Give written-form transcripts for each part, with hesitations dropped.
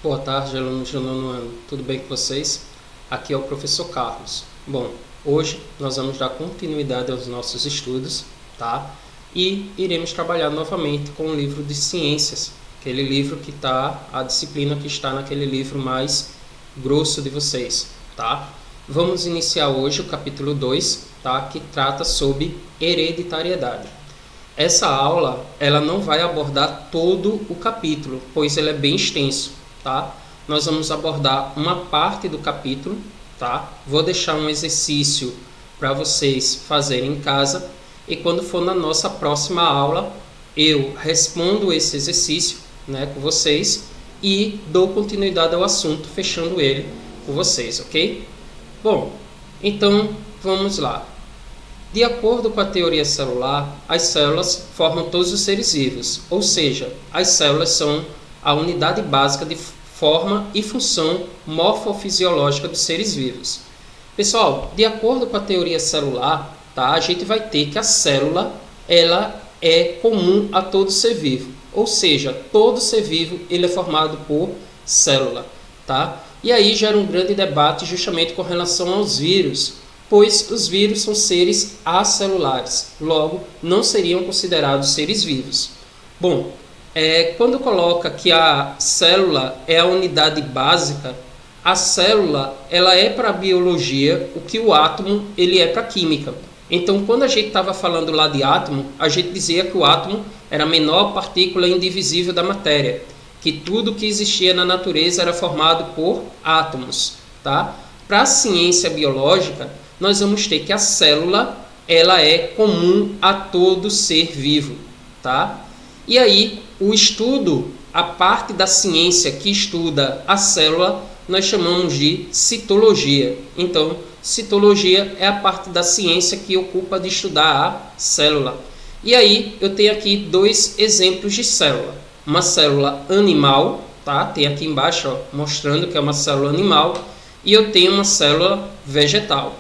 Boa tarde, alunos do nono ano. Tudo bem com vocês? Aqui é o professor Carlos. Bom, hoje nós vamos dar continuidade aos nossos estudos, tá? E iremos trabalhar novamente com o livro de ciências, aquele livro que está, a disciplina que está naquele livro mais grosso de vocês, tá? Vamos iniciar hoje o capítulo 2, tá? Que trata sobre hereditariedade. Essa aula, ela não vai abordar todo o capítulo, pois ele é bem extenso, tá? Nós vamos abordar uma parte do capítulo, tá? Vou deixar um exercício para vocês fazerem em casa e quando for na nossa próxima aula, eu respondo esse exercício, né, com vocês e dou continuidade ao assunto, fechando ele com vocês, ok? Bom, então vamos lá. De acordo com a teoria celular, as células formam todos os seres vivos, ou seja, as células são a unidade básica de forma e função morfofisiológica dos seres vivos. Pessoal, de acordo com a teoria celular, tá, a gente vai ter que a célula ela é comum a todo ser vivo, ou seja, todo ser vivo ele é formado por célula, tá? E aí gera um grande debate justamente com relação aos vírus, pois os vírus são seres acelulares, logo não seriam considerados seres vivos. Bom, quando coloca que a célula é a unidade básica, a célula ela é para a biologia o que o átomo ele é para a química. Então, quando a gente estava falando lá de átomo, a gente dizia que o átomo era a menor partícula indivisível da matéria, que tudo que existia na natureza era formado por átomos, tá? Para a ciência biológica, nós vamos ter que a célula ela é comum a todo ser vivo, tá? E aí, o estudo, a parte da ciência que estuda a célula, nós chamamos de citologia. Então, citologia é a parte da ciência que ocupa de estudar a célula. E aí, eu tenho aqui dois exemplos de célula. Uma célula animal, tá? Tem aqui embaixo, ó, mostrando que é uma célula animal. E eu tenho uma célula vegetal.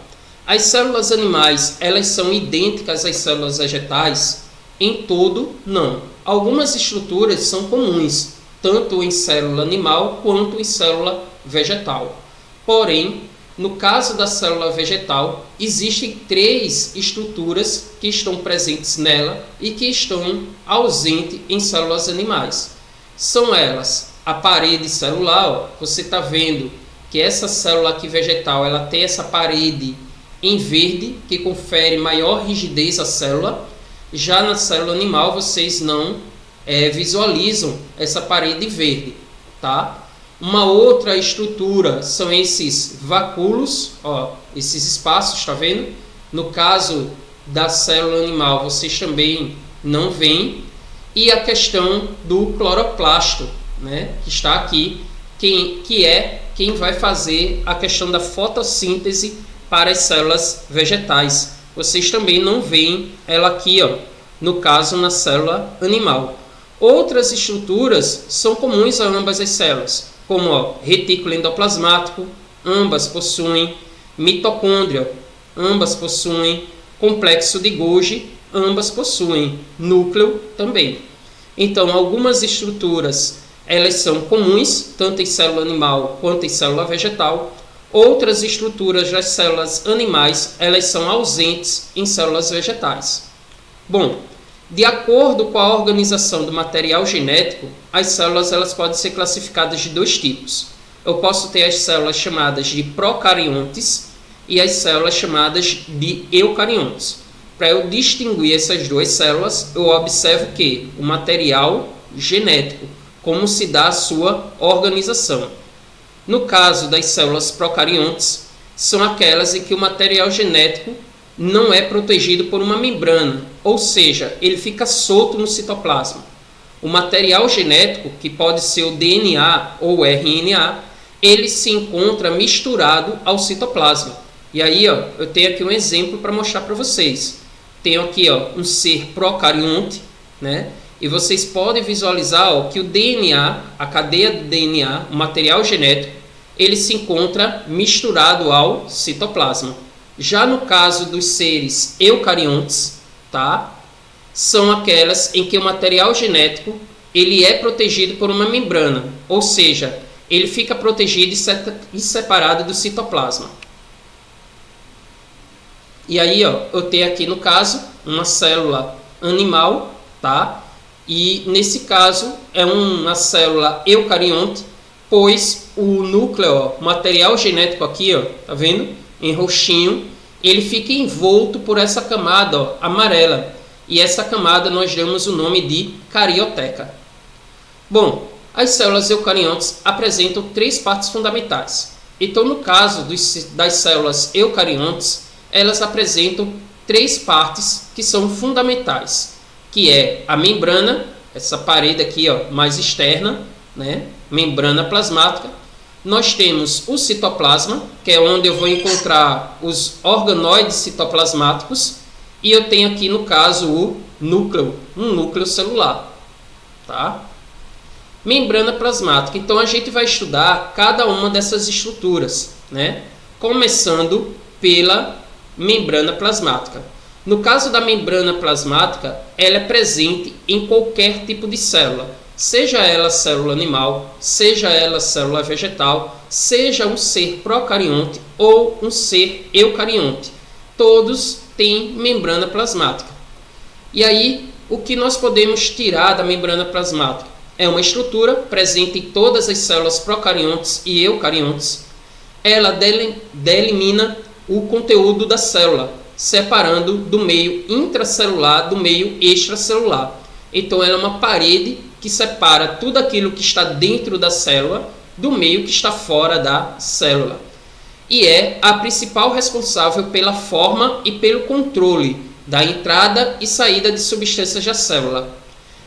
As células animais, elas são idênticas às células vegetais? Em todo, não. Algumas estruturas são comuns, tanto em célula animal quanto em célula vegetal. Porém, no caso da célula vegetal, existem três estruturas que estão presentes nela e que estão ausentes em células animais. São elas a parede celular, ó, você está vendo que essa célula aqui vegetal ela tem essa parede em verde, que confere maior rigidez à célula. Já na célula animal, vocês não visualizam essa parede verde, tá? Uma outra estrutura são esses vacúolos, ó, esses espaços, tá vendo? No caso da célula animal, vocês também não veem. E a questão do cloroplasto, né, que está aqui, que é quem vai fazer a questão da fotossíntese para as células vegetais. Vocês também não veem ela aqui, ó, no caso na célula animal. Outras estruturas são comuns a ambas as células, como ó, retículo endoplasmático, ambas possuem, mitocôndria, ambas possuem, complexo de Golgi, ambas possuem, núcleo também. Então, algumas estruturas elas são comuns, tanto em célula animal quanto em célula vegetal. Outras estruturas das células animais, elas são ausentes em células vegetais. Bom, de acordo com a organização do material genético, as células elas podem ser classificadas de dois tipos. Eu posso ter as células chamadas de procariontes e as células chamadas de eucariontes. Para eu distinguir essas duas células, eu observo que o material genético, como se dá a sua organização. No caso das células procariontes, são aquelas em que o material genético não é protegido por uma membrana, ou seja, ele fica solto no citoplasma. O material genético, que pode ser o DNA ou o RNA, ele se encontra misturado ao citoplasma. E aí, ó, eu tenho aqui um exemplo para mostrar para vocês. Tenho aqui ó, um ser procarionte, né? E vocês podem visualizar ó, que o DNA, a cadeia do DNA, o material genético, ele se encontra misturado ao citoplasma. Já no caso dos seres eucariontes, tá? São aquelas em que o material genético ele é protegido por uma membrana, ou seja, ele fica protegido e separado do citoplasma. E aí, ó, eu tenho aqui no caso uma célula animal, tá? E nesse caso é uma célula eucarionte, pois o núcleo, ó, material genético aqui, ó, tá vendo? Em roxinho, ele fica envolto por essa camada, ó, amarela. E essa camada nós damos o nome de carioteca. Bom, as células eucariontes apresentam três partes fundamentais. Então, no caso das células eucariontes, elas apresentam três partes que são fundamentais, que é a membrana, essa parede aqui, ó, mais externa, né? Membrana plasmática. Nós temos o citoplasma, que é onde eu vou encontrar os organoides citoplasmáticos, e eu tenho aqui no caso o núcleo, um núcleo celular, tá? Membrana plasmática. Então a gente vai estudar cada uma dessas estruturas, né? Começando pela membrana plasmática. No caso da membrana plasmática, ela é presente em qualquer tipo de célula, seja ela célula animal, seja ela célula vegetal, seja um ser procarionte ou um ser eucarionte. Todos têm membrana plasmática. E aí, o que nós podemos tirar da membrana plasmática? É uma estrutura presente em todas as células procariontes e eucariontes. Ela delimina o conteúdo da célula, separando do meio intracelular do meio extracelular. Então, ela é uma parede que separa tudo aquilo que está dentro da célula do meio que está fora da célula. E é a principal responsável pela forma e pelo controle da entrada e saída de substâncias da célula.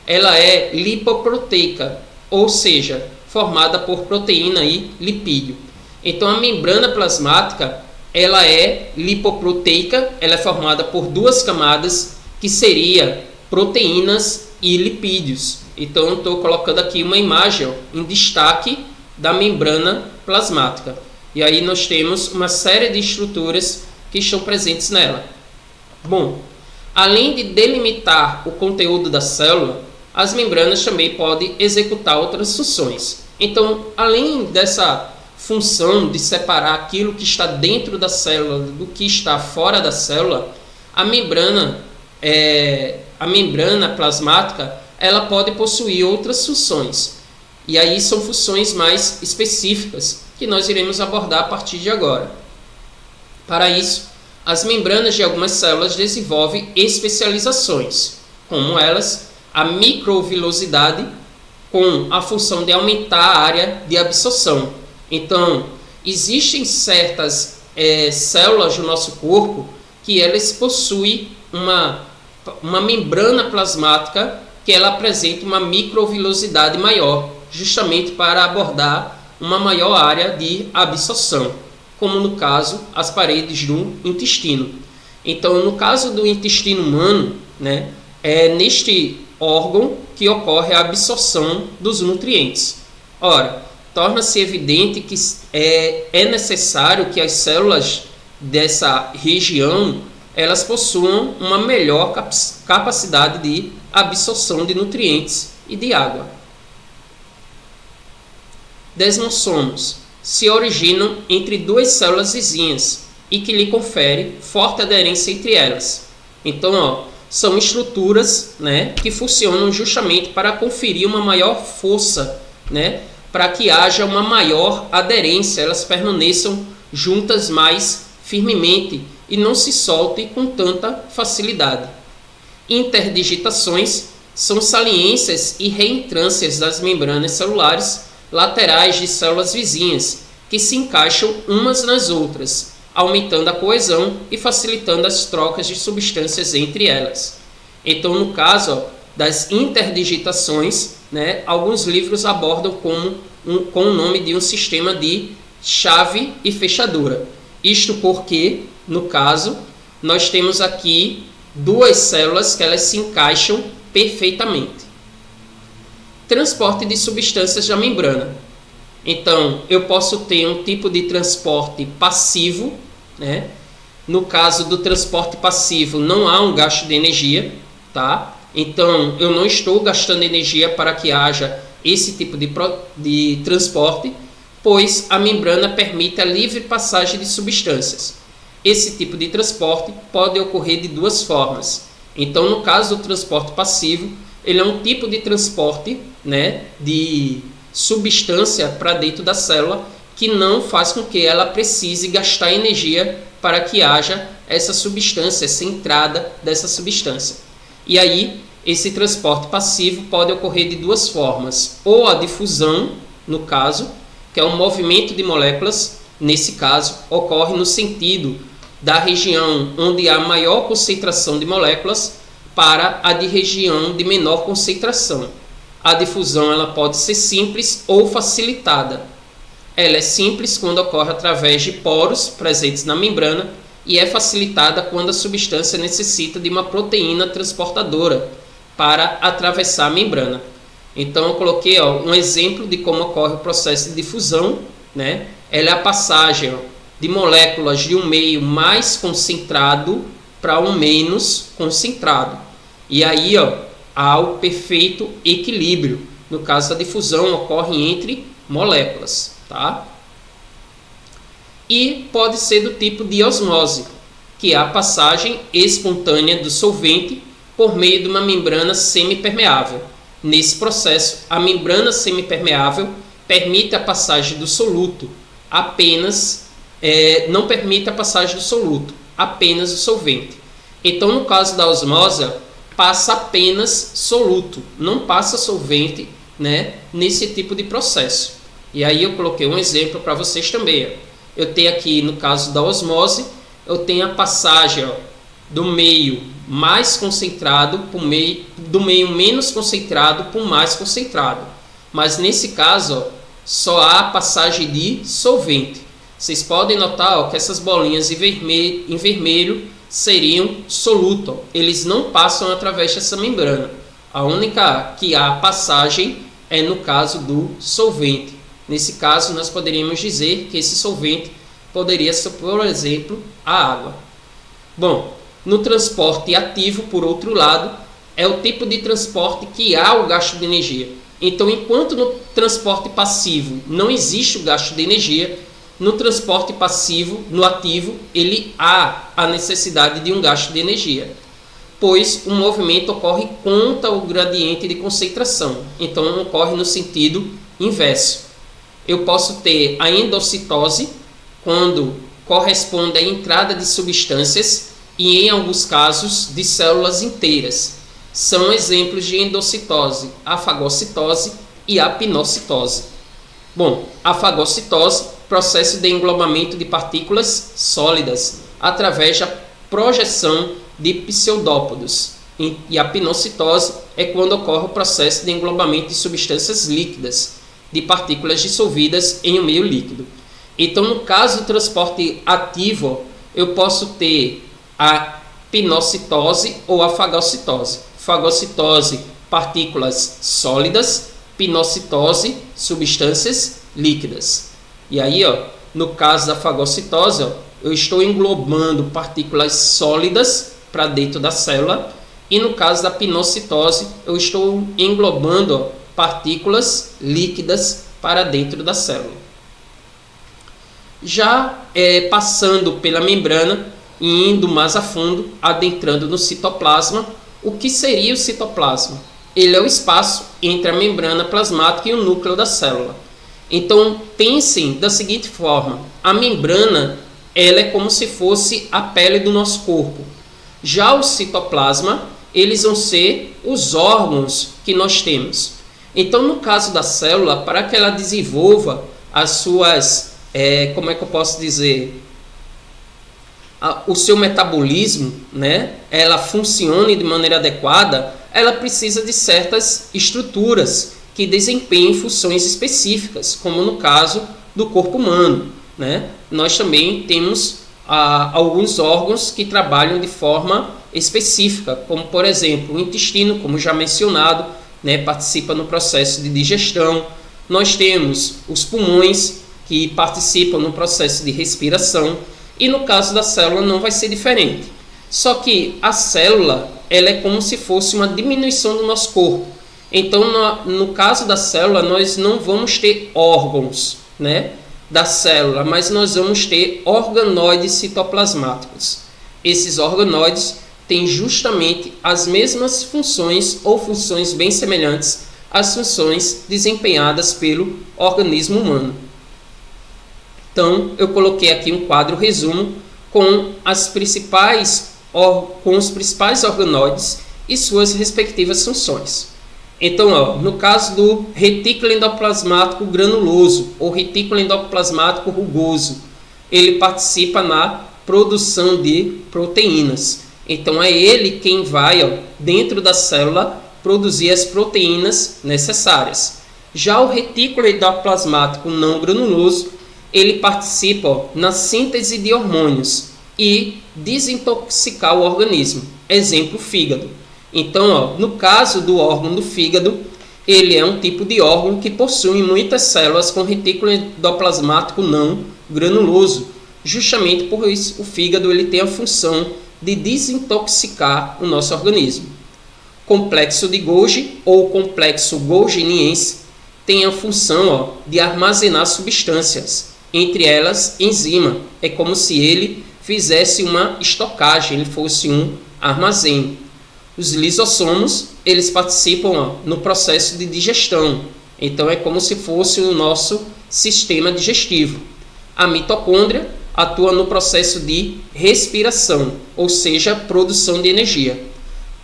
Ela é lipoproteica, ou seja, formada por proteína e lipídio. Então, a membrana plasmática, ela é lipoproteica, ela é formada por duas camadas, que seria proteínas e lipídios. Então, eu estou colocando aqui uma imagem, ó, em destaque da membrana plasmática. E aí nós temos uma série de estruturas que estão presentes nela. Bom, além de delimitar o conteúdo da célula, as membranas também podem executar outras funções. Então, além dessa função de separar aquilo que está dentro da célula do que está fora da célula, a membrana plasmática, ela pode possuir outras funções. E aí são funções mais específicas que nós iremos abordar a partir de agora. Para isso, as membranas de algumas células desenvolvem especializações, como elas a microvilosidade, com a função de aumentar a área de absorção. Então, existem certas células do nosso corpo que elas possuem uma membrana plasmática que ela apresenta uma microvilosidade maior, justamente para abordar uma maior área de absorção, como no caso as paredes do intestino. Então, no caso do intestino humano, né, é neste órgão que ocorre a absorção dos nutrientes. Ora, torna-se evidente que é necessário que as células dessa região elas possuam uma melhor capacidade de absorção de nutrientes e de água. Desmossomos se originam entre duas células vizinhas e que lhe confere forte aderência entre elas. Então, ó, são estruturas, né, que funcionam justamente para conferir uma maior força, né, para que haja uma maior aderência, elas permaneçam juntas mais firmemente e não se soltem com tanta facilidade. Interdigitações são saliências e reentrâncias das membranas celulares laterais de células vizinhas, que se encaixam umas nas outras, aumentando a coesão e facilitando as trocas de substâncias entre elas. Então, no caso, ó, das interdigitações, né, alguns livros abordam com o nome de um sistema de chave e fechadura. Isto porque, no caso, nós temos aqui duas células que elas se encaixam perfeitamente. Transporte de substâncias da membrana. Então, eu posso ter um tipo de transporte passivo, né? No caso do transporte passivo, não há um gasto de energia, tá? Então, eu não estou gastando energia para que haja esse tipo de transporte. pois a membrana permite a livre passagem de substâncias. Esse tipo de transporte pode ocorrer de duas formas. Então, no caso do transporte passivo, ele é um tipo de transporte, né, de substância para dentro da célula que não faz com que ela precise gastar energia para que haja essa substância, essa entrada dessa substância. E aí, esse transporte passivo pode ocorrer de duas formas, ou a difusão, no caso, que é um movimento de moléculas, nesse caso, ocorre no sentido da região onde há maior concentração de moléculas para a de região de menor concentração. A difusão ela pode ser simples ou facilitada. Ela é simples quando ocorre através de poros presentes na membrana e é facilitada quando a substância necessita de uma proteína transportadora para atravessar a membrana. Então eu coloquei um exemplo de como ocorre o processo de difusão, né? Ela é a passagem de moléculas de um meio mais concentrado para um menos concentrado. E aí há o perfeito equilíbrio. No caso da difusão ocorre entre moléculas, tá? E pode ser do tipo de osmose, que é a passagem espontânea do solvente por meio de uma membrana semipermeável. Nesse processo, a membrana semipermeável permite a passagem do soluto, não permite a passagem do soluto, apenas o solvente. Então, no caso da osmose, passa apenas soluto, não passa solvente, né, nesse tipo de processo. E aí eu coloquei um exemplo para vocês também. Eu tenho aqui, no caso da osmose, eu tenho a passagem do meio mais concentrado do meio menos concentrado para o mais concentrado. Mas nesse caso, só há a passagem de solvente. Vocês podem notar que essas bolinhas em vermelho seriam soluto. Eles não passam através dessa membrana. A única que há passagem é no caso do solvente. Nesse caso, nós poderíamos dizer que esse solvente poderia ser, por exemplo, a água. Bom, no transporte ativo, por outro lado, é o tipo de transporte que há o gasto de energia. Então, enquanto no transporte passivo não existe o gasto de energia, no transporte passivo, no ativo, ele há a necessidade de um gasto de energia, pois o movimento ocorre contra o gradiente de concentração. Então, ocorre no sentido inverso. Eu posso ter a endocitose, quando corresponde à entrada de substâncias e, em alguns casos, de células inteiras. São exemplos de endocitose, a fagocitose e a pinocitose. Bom, a fagocitose, processo de englobamento de partículas sólidas através da projeção de pseudópodos. E a pinocitose é quando ocorre o processo de englobamento de substâncias líquidas, de partículas dissolvidas em um meio líquido. Então, no caso do transporte ativo, eu posso ter a pinocitose ou a fagocitose. Fagocitose, partículas sólidas; pinocitose, substâncias líquidas. E aí, no caso da fagocitose, eu estou englobando partículas sólidas para dentro da célula, e no caso da pinocitose, eu estou englobando partículas líquidas para dentro da célula. Já passando pela membrana e indo mais a fundo, adentrando no citoplasma. O que seria o citoplasma? Ele é o espaço entre a membrana plasmática e o núcleo da célula. Então, pensem da seguinte forma: a membrana ela é como se fosse a pele do nosso corpo. Já o citoplasma, eles vão ser os órgãos que nós temos. Então, no caso da célula, para que ela desenvolva as suas, como é que eu posso dizer, o seu metabolismo, né, ela funcione de maneira adequada, ela precisa de certas estruturas que desempenhem funções específicas, como no caso do corpo humano, né? Nós também temos alguns órgãos que trabalham de forma específica, como por exemplo o intestino, como já mencionado, né, participa no processo de digestão. Nós temos os pulmões, que participam no processo de respiração, e no caso da célula não vai ser diferente. Só que a célula ela é como se fosse uma diminuição do nosso corpo. Então, no caso da célula, nós não vamos ter órgãos, né, da célula, mas nós vamos ter organoides citoplasmáticos. Esses organoides têm justamente as mesmas funções ou funções bem semelhantes às funções desempenhadas pelo organismo humano. Então, eu coloquei aqui um quadro resumo com os principais organoides e suas respectivas funções. Então, no caso do retículo endoplasmático granuloso ou retículo endoplasmático rugoso, ele participa na produção de proteínas. Então, é ele quem vai, dentro da célula, produzir as proteínas necessárias. Já o retículo endoplasmático não granuloso, ele participa na síntese de hormônios e desintoxicar o organismo. Exemplo, o fígado. Então, no caso do órgão do fígado, ele é um tipo de órgão que possui muitas células com retículo endoplasmático não granuloso. Justamente por isso, o fígado ele tem a função de desintoxicar o nosso organismo. Complexo de Golgi ou complexo golginiense tem a função de armazenar substâncias, entre elas enzima. É como se ele fizesse uma estocagem, ele fosse um armazém. Os lisossomos, eles participam no processo de digestão. Então, é como se fosse o nosso sistema digestivo. A mitocôndria atua no processo de respiração, ou seja, produção de energia.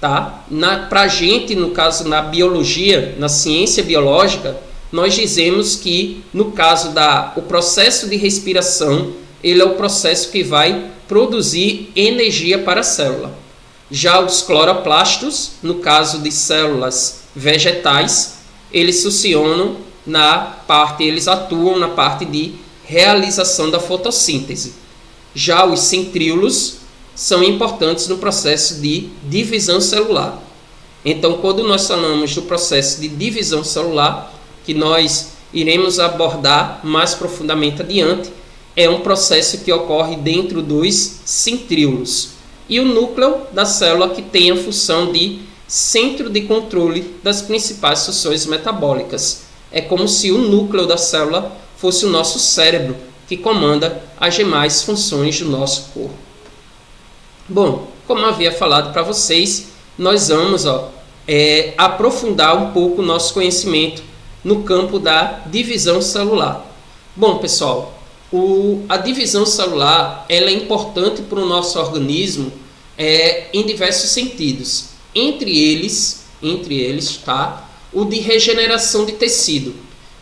Tá? Para a gente, no caso, na biologia, na ciência biológica, nós dizemos que, no caso o processo de respiração, ele é o processo que vai produzir energia para a célula. Já os cloroplastos, no caso de células vegetais, eles funcionam eles atuam na parte de realização da fotossíntese. Já os centríolos são importantes no processo de divisão celular. Então, quando nós falamos do processo de divisão celular, que nós iremos abordar mais profundamente adiante, é um processo que ocorre dentro dos centríolos. E o núcleo da célula, que tem a função de centro de controle das principais funções metabólicas. É como se o núcleo da célula fosse o nosso cérebro, que comanda as demais funções do nosso corpo. Bom, como eu havia falado para vocês, nós vamos aprofundar um pouco o nosso conhecimento no campo da divisão celular. Bom, pessoal, a divisão celular ela é importante para o nosso organismo em diversos sentidos. Entre eles, tá, o de regeneração de tecido.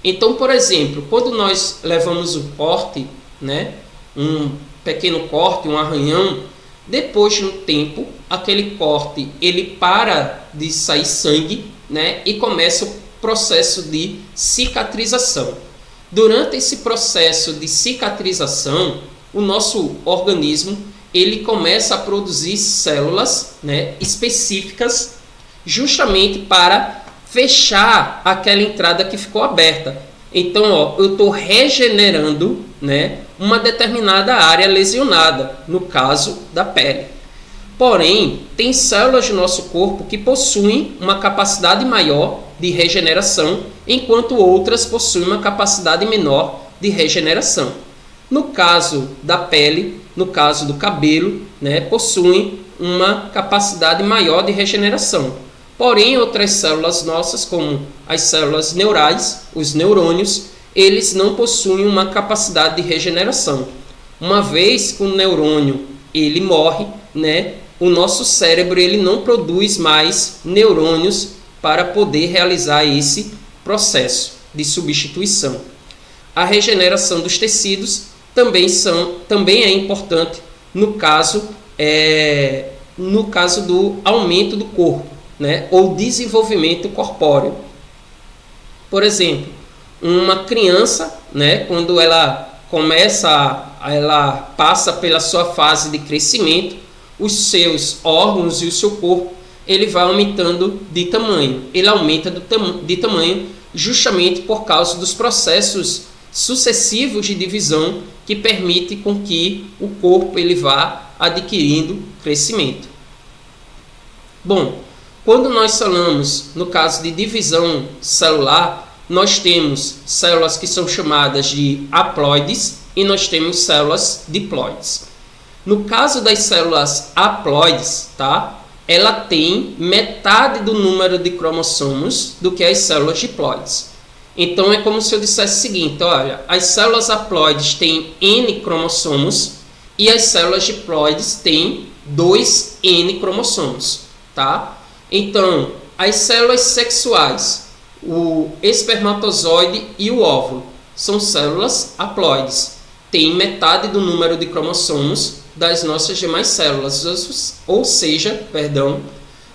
Então, por exemplo, quando nós levamos um corte, né, um pequeno corte, um arranhão, depois de um tempo, aquele corte ele para de sair sangue, né, e começa o processo de cicatrização. Durante esse processo de cicatrização, o nosso organismo ele começa a produzir células, né, específicas, justamente para fechar aquela entrada que ficou aberta. Então, eu estou regenerando, né, uma determinada área lesionada, no caso da pele. Porém, tem células do nosso corpo que possuem uma capacidade maior de regeneração, enquanto outras possuem uma capacidade menor de regeneração. No caso da pele, no caso do cabelo, né, possuem uma capacidade maior de regeneração. Porém, outras células nossas, como as células neurais, os neurônios, eles não possuem uma capacidade de regeneração. Uma vez que o neurônio ele morre, né, o nosso cérebro ele não produz mais neurônios para poder realizar esse processo de substituição. A regeneração dos tecidos também é importante no caso do aumento do corpo, né, ou desenvolvimento corpóreo. Por exemplo, uma criança, né, quando ela passa pela sua fase de crescimento, os seus órgãos e o seu corpo ele vai aumentando de tamanho. Ele aumenta de tamanho justamente por causa dos processos sucessivos de divisão que permite com que o corpo ele vá adquirindo crescimento. Bom, quando nós falamos no caso de divisão celular, nós temos células que são chamadas de haploides e nós temos células diploides. No caso das células haploides, tá? Ela tem metade do número de cromossomos do que as células diploides. Então é como se eu dissesse o seguinte, olha, as células haploides têm N cromossomos e as células diploides têm 2N cromossomos, tá? Então, as células sexuais, o espermatozoide e o óvulo, são células haploides. Tem metade do número de cromossomos das nossas demais células, ou seja,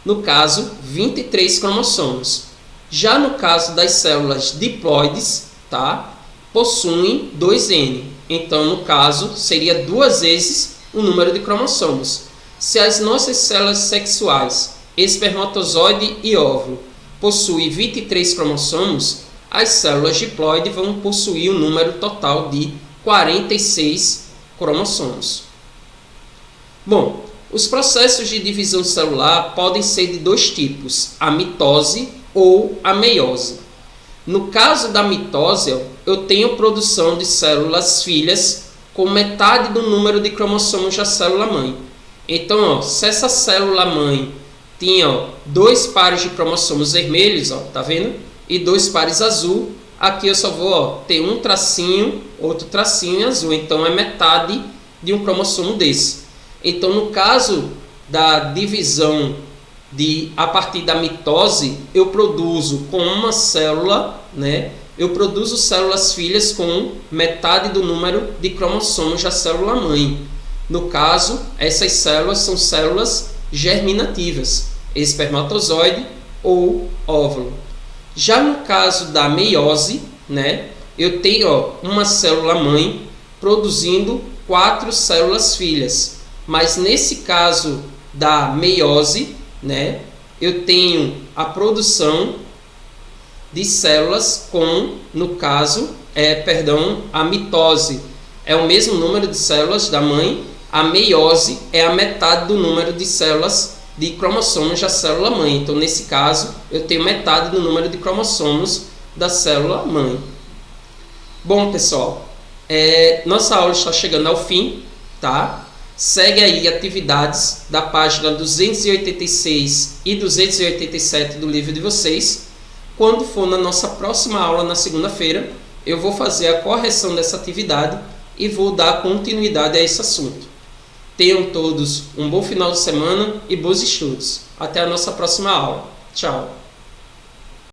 no caso, 23 cromossomos. Já no caso das células diploides, tá, possuem 2N. Então, no caso, seria 2 vezes o número de cromossomos. Se as nossas células sexuais, espermatozoide e óvulo, possuem 23 cromossomos, as células diploides vão possuir um número total de 46 cromossomos. Bom, os processos de divisão celular podem ser de dois tipos, a mitose ou a meiose. No caso da mitose, eu tenho produção de células filhas com metade do número de cromossomos da célula mãe. Então, se essa célula mãe tinha 2 pares de cromossomos vermelhos, tá vendo? E 2 pares azul, aqui eu só vou ter um tracinho, outro tracinho azul, então é metade de um cromossomo desse. Então, no caso da divisão a partir da mitose, eu produzo com uma célula, né? Eu produzo células filhas com metade do número de cromossomos da célula mãe. No caso, essas células são células germinativas, espermatozoide ou óvulo. Já no caso da meiose, né? Eu tenho uma célula mãe produzindo 4 células filhas. Mas nesse caso da meiose, né, eu tenho a produção de células com, no caso, a mitose é o mesmo número de células da mãe, a meiose é a metade do número de células de cromossomos da célula mãe. Então, nesse caso, eu tenho metade do número de cromossomos da célula mãe. Bom, pessoal, nossa aula está chegando ao fim, tá? Segue aí atividades da página 286 e 287 do livro de vocês. Quando for na nossa próxima aula, na segunda-feira, eu vou fazer a correção dessa atividade e vou dar continuidade a esse assunto. Tenham todos um bom final de semana e bons estudos. Até a nossa próxima aula. Tchau!